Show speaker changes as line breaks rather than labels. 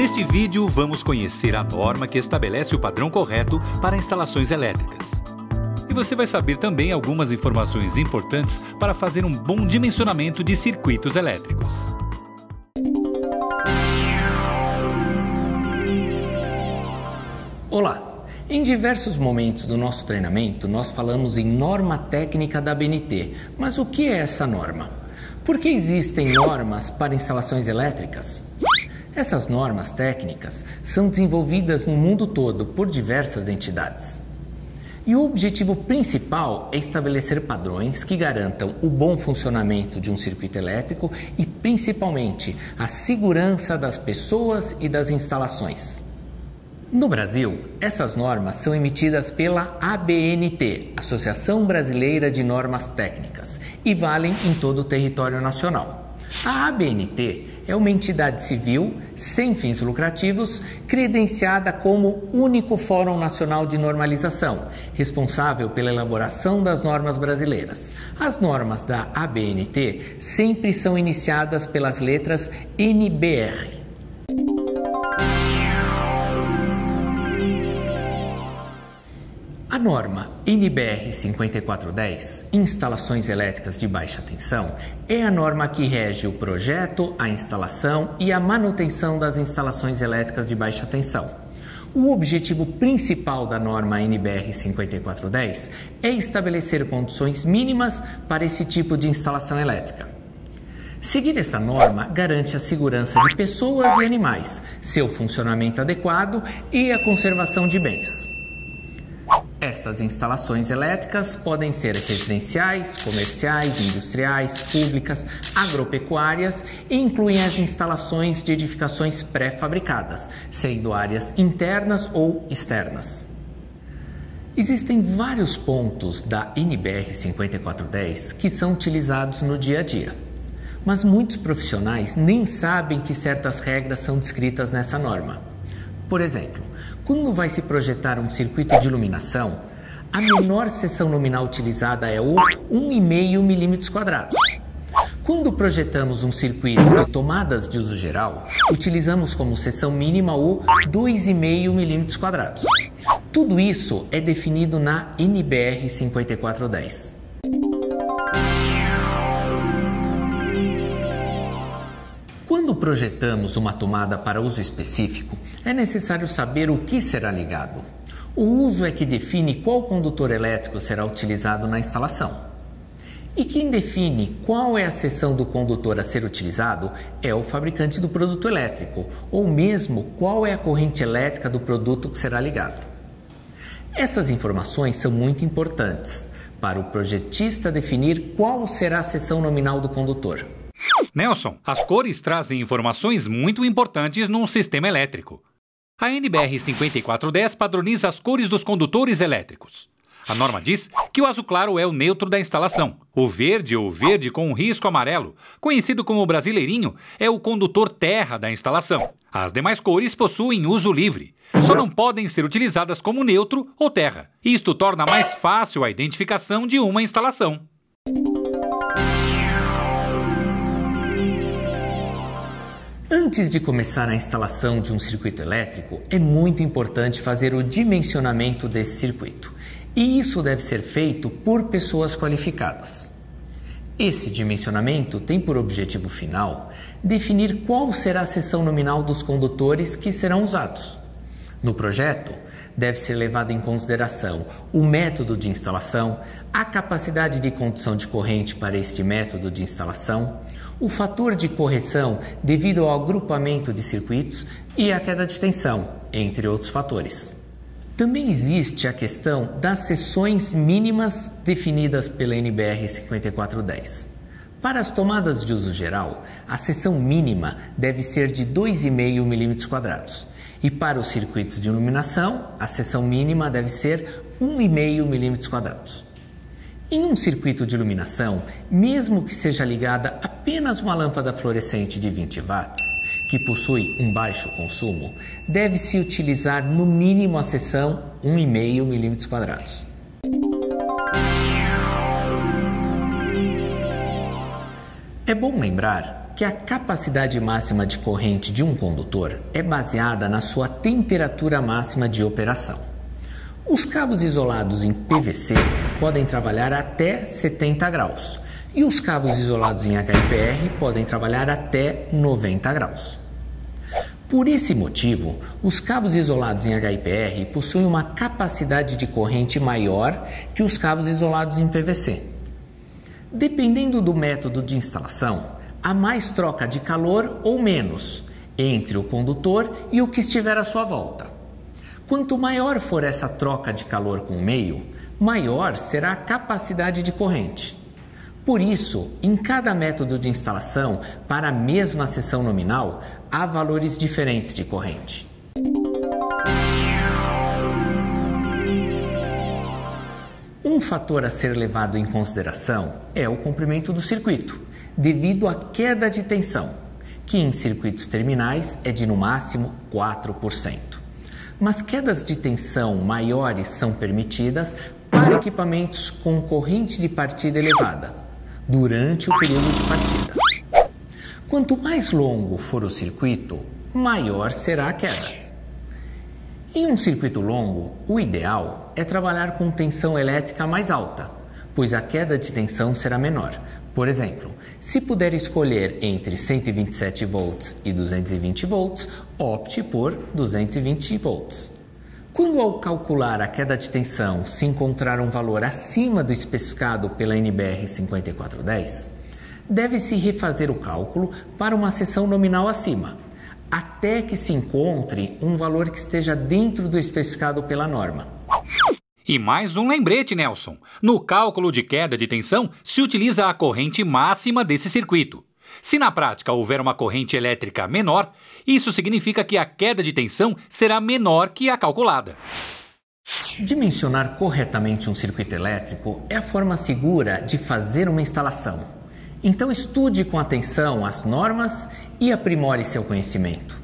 Neste vídeo, vamos conhecer a norma que estabelece o padrão correto para instalações elétricas. E você vai saber também algumas informações importantes para fazer um bom dimensionamento de circuitos elétricos.
Olá! Em diversos momentos do nosso treinamento, nós falamos em norma técnica da ABNT. Mas o que é essa norma? Por que existem normas para instalações elétricas? Essas normas técnicas são desenvolvidas no mundo todo por diversas entidades. E o objetivo principal é estabelecer padrões que garantam o bom funcionamento de um circuito elétrico e, principalmente, a segurança das pessoas e das instalações. No Brasil, essas normas são emitidas pela ABNT, Associação Brasileira de Normas Técnicas, e valem em todo o território nacional. A ABNT é uma entidade civil, sem fins lucrativos, credenciada como único Fórum Nacional de Normalização, responsável pela elaboração das normas brasileiras. As normas da ABNT sempre são iniciadas pelas letras NBR. A norma NBR 5410, Instalações Elétricas de Baixa Tensão, é a norma que rege o projeto, a instalação e a manutenção das instalações elétricas de baixa tensão. O objetivo principal da norma NBR 5410 é estabelecer condições mínimas para esse tipo de instalação elétrica. Seguir essa norma garante a segurança de pessoas e animais, seu funcionamento adequado e a conservação de bens. Estas instalações elétricas podem ser residenciais, comerciais, industriais, públicas, agropecuárias e incluem as instalações de edificações pré-fabricadas, sendo áreas internas ou externas. Existem vários pontos da NBR 5410 que são utilizados no dia a dia, mas muitos profissionais nem sabem que certas regras são descritas nessa norma. Por exemplo, quando vai se projetar um circuito de iluminação, a menor seção nominal utilizada é o 1,5 mm². Quando projetamos um circuito de tomadas de uso geral, utilizamos como seção mínima o 2,5 mm². Tudo isso é definido na NBR 5410. Quando projetamos uma tomada para uso específico, é necessário saber o que será ligado. O uso é que define qual condutor elétrico será utilizado na instalação. E quem define qual é a seção do condutor a ser utilizado é o fabricante do produto elétrico, ou mesmo qual é a corrente elétrica do produto que será ligado. Essas informações são muito importantes para o projetista definir qual será a seção nominal do condutor.
Nelson, as cores trazem informações muito importantes num sistema elétrico. A NBR 5410 padroniza as cores dos condutores elétricos. A norma diz que o azul claro é o neutro da instalação. O verde ou verde com um risco amarelo, conhecido como brasileirinho, é o condutor terra da instalação. As demais cores possuem uso livre. Só não podem ser utilizadas como neutro ou terra. Isto torna mais fácil a identificação de uma instalação.
Antes de começar a instalação de um circuito elétrico, é muito importante fazer o dimensionamento desse circuito. E isso deve ser feito por pessoas qualificadas. Esse dimensionamento tem por objetivo final definir qual será a seção nominal dos condutores que serão usados. No projeto, deve ser levado em consideração o método de instalação, a capacidade de condução de corrente para este método de instalação, o fator de correção devido ao agrupamento de circuitos e a queda de tensão, entre outros fatores. Também existe a questão das seções mínimas definidas pela NBR 5410. Para as tomadas de uso geral, a seção mínima deve ser de 2,5 mm². E para os circuitos de iluminação, a seção mínima deve ser 1,5 mm². Em um circuito de iluminação, mesmo que seja ligada apenas uma lâmpada fluorescente de 20 watts, que possui um baixo consumo, deve-se utilizar no mínimo a seção 1,5 mm². É bom lembrar que a capacidade máxima de corrente de um condutor é baseada na sua temperatura máxima de operação. Os cabos isolados em PVC podem trabalhar até 70 graus e os cabos isolados em HIPR podem trabalhar até 90 graus. Por esse motivo, os cabos isolados em HIPR possuem uma capacidade de corrente maior que os cabos isolados em PVC. Dependendo do método de instalação, há mais troca de calor ou menos entre o condutor e o que estiver à sua volta. Quanto maior for essa troca de calor com o meio, maior será a capacidade de corrente. Por isso, em cada método de instalação, para a mesma seção nominal, há valores diferentes de corrente. Um fator a ser levado em consideração é o comprimento do circuito, devido à queda de tensão, que em circuitos terminais é de no máximo 4%. Mas quedas de tensão maiores são permitidas para equipamentos com corrente de partida elevada, durante o período de partida. Quanto mais longo for o circuito, maior será a queda. Em um circuito longo, o ideal é trabalhar com tensão elétrica mais alta, pois a queda de tensão será menor. Por exemplo, se puder escolher entre 127 volts e 220 volts, opte por 220 volts. Quando ao calcular a queda de tensão se encontrar um valor acima do especificado pela NBR 5410, deve-se refazer o cálculo para uma seção nominal acima, até que se encontre um valor que esteja dentro do especificado pela norma.
E mais um lembrete, Nelson. No cálculo de queda de tensão, se utiliza a corrente máxima desse circuito. Se na prática houver uma corrente elétrica menor, isso significa que a queda de tensão será menor que a calculada.
Dimensionar corretamente um circuito elétrico é a forma segura de fazer uma instalação. Então estude com atenção as normas e aprimore seu conhecimento.